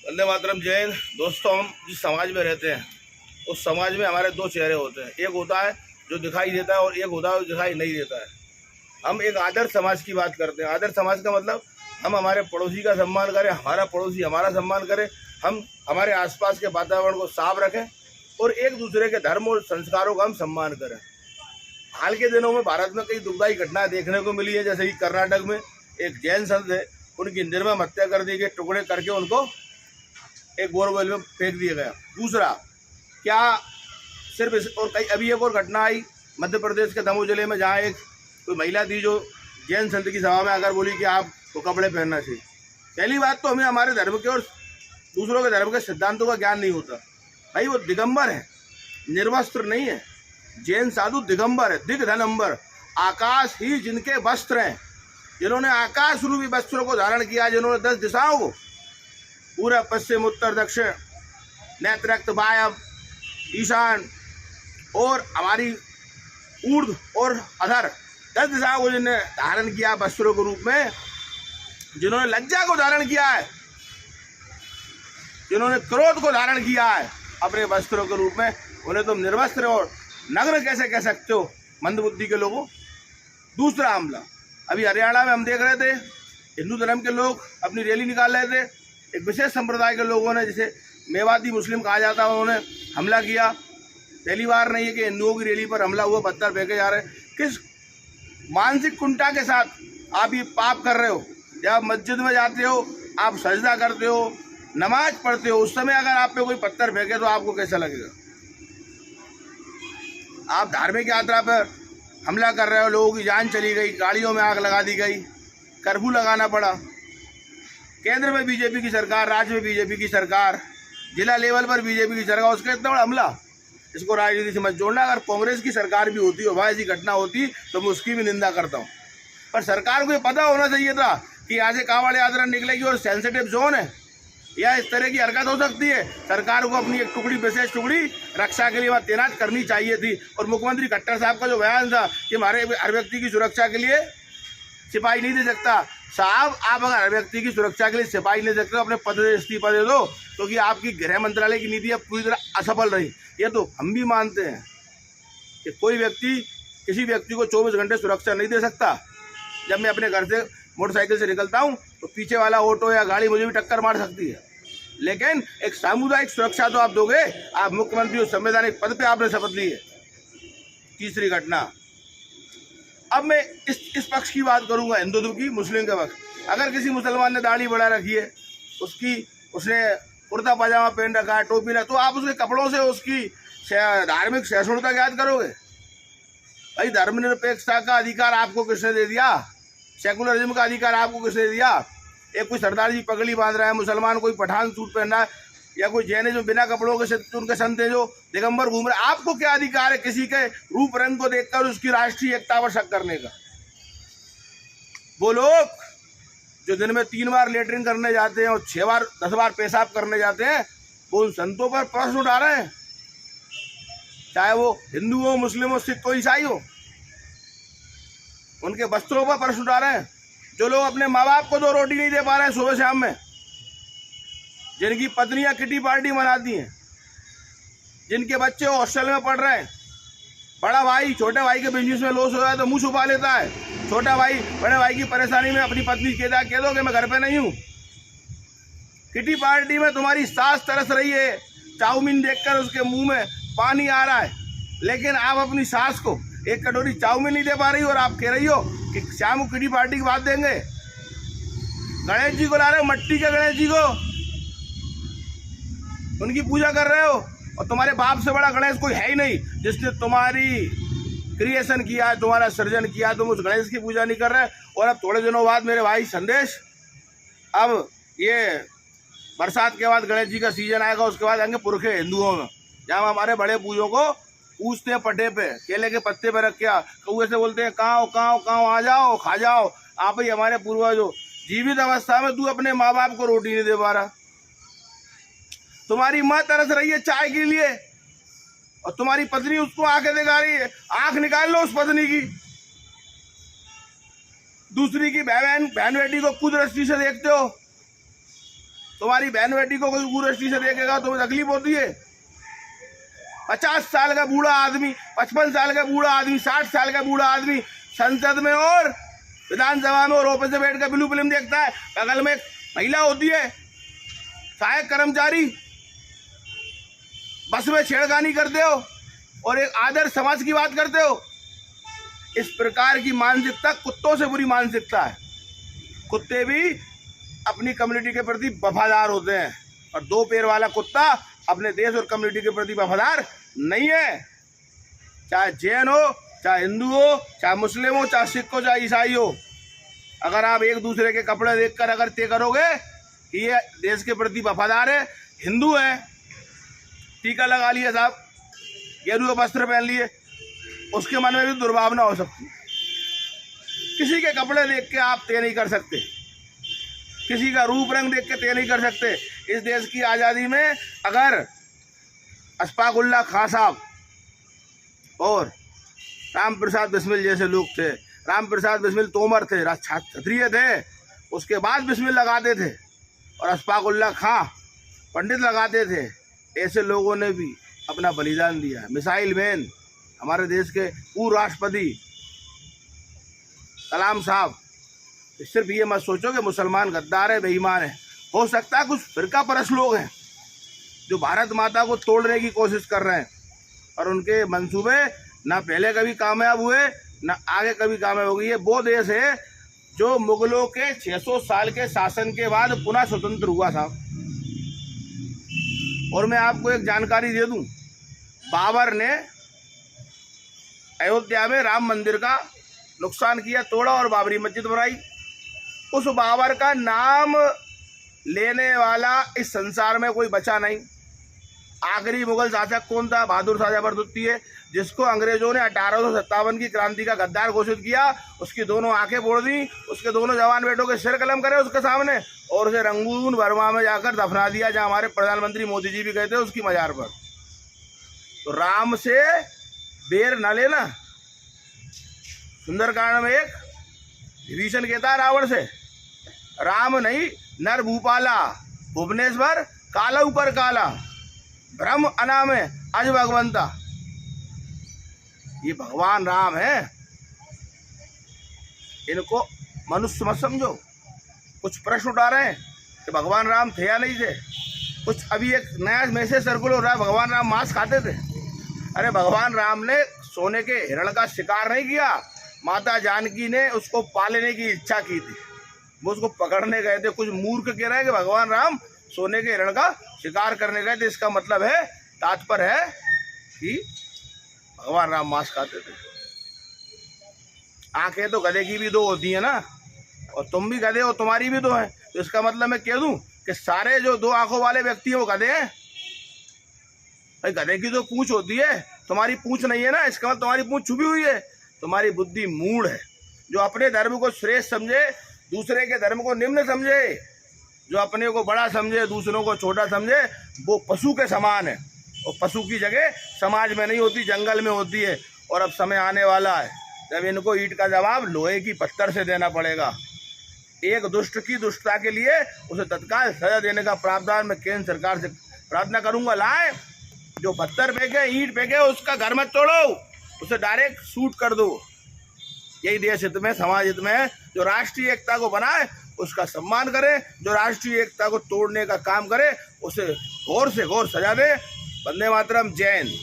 वंदे मातरम। जैन दोस्तों, हम जिस समाज में रहते हैं उस समाज में हमारे दो चेहरे होते हैं। एक होता है जो दिखाई देता है और एक होता है जो दिखाई नहीं देता है। हम एक आदर्श समाज की बात करते हैं। आदर्श समाज का मतलब हम हमारे पड़ोसी का सम्मान करें, हमारा पड़ोसी हमारा सम्मान करे, हम हमारे आसपास के वातावरण को साफ रखें और एक दूसरे के धर्म और संस्कारों का हम सम्मान करें। हाल के दिनों में भारत में कई दुखदायी घटनाएं देखने को मिली है। जैसे कि कर्नाटक में एक जैन संत है, उनकी निर्मम हत्या कर दी गई, टुकड़े करके उनको एक बोरवेल में फेंक दिया गया। दूसरा, क्या सिर्फ और कई अभी एक और घटना आई मध्य प्रदेश के दमोह जिले में, जहाँ एक कोई महिला थी जो जैन संत की सभा में आकर बोली कि आपको कपड़े पहनना चाहिए। पहली बात तो हमें हमारे धर्म के और दूसरों के धर्म के सिद्धांतों का ज्ञान नहीं होता। भाई वो दिगंबर है, निर्वस्त्र नहीं है। जैन साधु दिगंबर है, दिग्धनंबर, आकाश ही जिनके वस्त्र हैं, जिन्होंने आकाश रूपी वस्त्रों को धारण किया, जिन्होंने 10 दिशाओं को पूरा पश्चिम उत्तर दक्षिण नैत्रक्त वायव्य ईशान और हमारी ऊर्ध्व और अधर 10 दिशाओं को जिन्होंने धारण किया वस्त्रों के रूप में, जिन्होंने लज्जा को धारण किया है, जिन्होंने क्रोध को धारण किया है अपने वस्त्रों के रूप में, उन्हें तुम निर्वस्त्र और नग्न कैसे कह सकते हो मंदबुद्धि के लोगों। दूसरा हमला अभी हरियाणा में हम देख रहे थे, हिंदू धर्म के लोग अपनी रैली निकाल रहे थे। एक विशेष संप्रदाय के लोगों ने, जिसे मेवाती मुस्लिम कहा जाता है, उन्होंने हमला किया। पहली बार नहीं है कि हिंदुओं की रैली पर हमला हुआ, पत्थर फेंके जा रहे हैं। किस मानसिक कुंठा के साथ आप ये पाप कर रहे हो? जब आप मस्जिद में जाते हो, आप सजदा करते हो, नमाज पढ़ते हो, उस समय अगर आप पे कोई पत्थर फेंके तो आपको कैसा लगेगा? आप धार्मिक यात्रा पर हमला कर रहे हो, लोगों की जान चली गई, गाड़ियों में आग लगा दी गई, कर्फ्यू लगाना पड़ा। केंद्र में बीजेपी की सरकार, राज्य में बीजेपी की सरकार, जिला लेवल पर बीजेपी की सरकार, उसका इतना बड़ा हमला। इसको राजनीति से मत जोड़ना। अगर कांग्रेस की सरकार भी होती हो, वहाँ ऐसी घटना होती तो मैं उसकी भी निंदा करता हूँ। पर सरकार को ये पता होना चाहिए था कि यहाँ से कांवड़ यात्रा निकलेगी और सेंसिटिव जोन है, या इस तरह की हरकत हो सकती है। सरकार को अपनी एक टुकड़ी, विशेष टुकड़ी रक्षा के लिए वहाँ तैनात करनी चाहिए थी। और मुख्यमंत्री खट्टर साहब का जो बयान था कि हमारे हर व्यक्ति की सुरक्षा के लिए सिपाही नहीं दे सकता, साहब आप अगर हर व्यक्ति की सुरक्षा के लिए सिपाही नहीं दे सकते, अपने पद से इस्तीफा दे दो, क्योंकि आपकी गृह मंत्रालय की नीति अब पूरी तरह असफल रही। ये तो हम भी मानते हैं कि कोई व्यक्ति किसी व्यक्ति को 24 घंटे सुरक्षा नहीं दे सकता। जब मैं अपने घर से मोटरसाइकिल से निकलता हूँ तो पीछे वाला ऑटो या गाड़ी मुझे भी टक्कर मार सकती है, लेकिन एक सामुदायिक सुरक्षा तो आप दोगे। आप मुख्यमंत्री और संवैधानिक पद पे आपने शपथ ली है। तीसरी घटना, अब मैं इस पक्ष की बात करूंगा, हिंदुत्व की, मुस्लिम के पक्ष। अगर किसी मुसलमान ने दाढ़ी बढ़ा रखी है, उसने कुर्ता पजामा पहन रखा है, टोपी रखा, तो आप उसके कपड़ों से उसकी धार्मिक सहिष्णुता याद करोगे? भाई धर्मनिरपेक्षता का अधिकार आपको किसने दे दिया? सेकुलरिज्म का अधिकार आपको किसने दिया? एक कोई सरदार जी पगड़ी बांध रहा है, मुसलमान कोई पठान सूट पहन रहा है, या कोई जैन जो बिना कपड़ों के उनके संत है जो दिगंबर घूम रहे, आपको क्या अधिकार है किसी के रूप रंग को देखकर उसकी राष्ट्रीय एकता पर शक करने का? वो लोग जो दिन में 3 बार लेटरिन करने जाते हैं और 6 बार 10 बार पेशाब करने जाते हैं, वो उन संतों पर प्रश्न उठा रहे हैं, चाहे वो हिंदू हो, मुस्लिम हो, सिख हो, ईसाई हो। उनके वस्त्रों पर प्रश्न उठा रहे हैं। जो लोग अपने माँ बाप को 2 रोटी नहीं दे पा रहे हैं सुबह शाम में, जिनकी पत्नियां किटी पार्टी मनाती हैं, जिनके बच्चे हॉस्टल में पढ़ रहे हैं, बड़ा भाई छोटे भाई के बिजनेस में लॉस हो जाए तो मुंह छुपा लेता है, छोटा भाई बड़े भाई की परेशानी में अपनी पत्नी कह दो कि मैं घर पे नहीं हूँ। किटी पार्टी में तुम्हारी सास तरस रही है, चाउमीन देखकर उसके मुंह में पानी आ रहा है, लेकिन आप अपनी सास को 1 कटोरी चाउमीन नहीं दे पा रही हो और आप कह रही हो कि शाम को किटी पार्टी की बात देंगे। गणेश जी को ला रहे हो, मट्टी के गणेश जी को, उनकी पूजा कर रहे हो, और तुम्हारे बाप से बड़ा गणेश कोई है ही नहीं जिसने तुम्हारी क्रिएशन किया है, तुम्हारा सृजन किया। तुम उस गणेश की पूजा नहीं कर रहे। और अब थोड़े दिनों बाद मेरे भाई संदेश, अब ये बरसात के बाद गणेश जी का सीजन आएगा, उसके बाद आएंगे पुरखे हिंदुओं में, जहाँ हमारे बड़े पूजों को पूछते हैं पट्टे पे, केले के पत्ते पे रख के, कौए से बोलते हैं काओ काओ काओ, आ जाओ खा जाओ। आप ही हमारे पूर्वजों जीवित अवस्था में तू अपने माँ बाप को रोटी नहीं दे पा रहा, तुम्हारी माँ तरस रही है चाय के लिए और तुम्हारी पत्नी उसको आंखें दिखा रही है, आंख निकाल लो उस पत्नी की। दूसरी की बहन बेटी को कुदृष्टि से देखते हो। तुम्हारी बहन बेटी को कोई कुदृष्टि से देखेगा तो तकलीफ होती है। 50 साल का बूढ़ा आदमी, 55 साल का बूढ़ा आदमी, 60 साल का बूढ़ा आदमी संसद में और विधानसभा में और ऑफिस में बैठ कर ब्लू फिल्म देखता है। बगल में एक महिला होती है, सहायक कर्मचारी, बस में छेड़खानी करते हो और एक आदर्श समाज की बात करते हो। इस प्रकार की मानसिकता कुत्तों से बुरी मानसिकता है। कुत्ते भी अपनी कम्युनिटी के प्रति वफादार होते हैं और दो पैर वाला कुत्ता अपने देश और कम्युनिटी के प्रति वफादार नहीं है। चाहे जैन हो, चाहे हिंदू हो, चाहे मुस्लिम हो, चाहे सिख हो, चाहे ईसाई हो। अगर आप एक दूसरे के कपड़े देखकर अगर तय करोगे कि ये देश के प्रति वफादार है, हिंदू है, टीका लगा लिए साहब, गेरुआ वस्त्र पहन लिए, उसके मन में भी दुर्भावना हो सकती है। किसी के कपड़े देख के आप तय नहीं कर सकते, किसी का रूप रंग देख के तय नहीं कर सकते। इस देश की आज़ादी में अगर अशफाक उल्लाह खां साहब और राम प्रसाद बिस्मिल जैसे लोग थे, राम प्रसाद बिस्मिल तोमर थे, क्षत्रिय थे, उसके बाद बिस्मिल लगाते थे और अशफाक उल्लाह खां पंडित लगाते थे, ऐसे लोगों ने भी अपना बलिदान दिया। मिसाइल मैन हमारे देश के पूर्व राष्ट्रपति कलाम साहब, सिर्फ ये मत सोचो कि मुसलमान गद्दार है, बेईमान है। हो सकता है कुछ फिरका परस्त लोग हैं जो भारत माता को तोड़ने की कोशिश कर रहे हैं और उनके मंसूबे ना पहले कभी कामयाब हुए ना आगे कभी कामयाब होगी। ये वो देश है जो मुगलों के 600 साल के शासन के बाद पुनः स्वतंत्र हुआ साहब। और मैं आपको एक जानकारी दे दूं, बाबर ने अयोध्या में राम मंदिर का नुकसान किया, तोड़ा और बाबरी मस्जिद बनाई। उस बाबर का नाम लेने वाला इस संसार में कोई बचा नहीं। आखिरी मुगल शासक कौन था? बहादुर शाह जबरदस्ती है, जिसको अंग्रेजों ने 1857 की क्रांति का गद्दार घोषित किया। उसकी दोनों आंखें फोड़ दी, उसके दोनों जवान बेटों के सिर कलम करे उसके सामने और उसे रंगून बर्मा में जाकर दफना दिया, जहां हमारे प्रधानमंत्री मोदी जी भी गए थे उसकी मजार पर। तो राम से बेर न लेना। सुंदरकांड में एक विभीषण कहता है रावण से, राम नहीं नर भूपाला, भुवनेश्वर काला ऊपर काला, ब्रह्म अनाम है अज भगवंता। ये भगवान राम है, इनको मनुष्य मत समझो। कुछ प्रश्न उठा रहे हैं कि भगवान राम थे या नहीं थे। कुछ अभी एक नया मैसेज सर्कुलर हो रहा है, भगवान राम मांस खाते थे। अरे भगवान राम ने सोने के हिरण का शिकार नहीं किया, माता जानकी ने उसको पालने की इच्छा की थी, वो उसको पकड़ने गए थे। कुछ मूर्ख कह रहे हैं कि भगवान राम सोने के हिरण का शिकार करने गए थे। इसका मतलब है, तात्पर्य है कि भगवान राम मांस खाते थे। आंखें तो गधे की भी दो होती है ना, और तुम भी गधे हो, तुम्हारी भी दो है। तो इसका मतलब मैं कह दूं कि सारे जो दो आंखों वाले व्यक्ति हैं वो गधे हैं। भाई गधे की तो पूंछ होती है, तुम्हारी पूंछ नहीं है ना, इसका मतलब तुम्हारी पूंछ छुपी हुई है। तुम्हारी बुद्धि मूढ़ है। जो अपने धर्म को श्रेष्ठ समझे, दूसरे के धर्म को निम्न समझे, जो अपने को बड़ा समझे दूसरों को छोटा समझे, वो पशु के समान है। और पशु की जगह समाज में नहीं होती, जंगल में होती है। और अब समय आने वाला है जब इनको ईंट का जवाब लोहे की पत्थर से देना पड़ेगा। एक दुष्ट की दुष्टता के लिए उसे तत्काल सजा देने का प्रावधान मैं केंद्र सरकार से प्रार्थना करूंगा, लाए। जो पत्थर फेंके, ईंट फेंके, उसका घर मत तोड़ो, उसे डायरेक्ट शूट कर दो। यही देश हित में, समाज हित में है। जो राष्ट्रीय एकता को बनाए उसका सम्मान करे, जो राष्ट्रीय एकता को तोड़ने का काम करे उसे घोर से घोर सजा दे। वंदे मातरम। जय हिंद।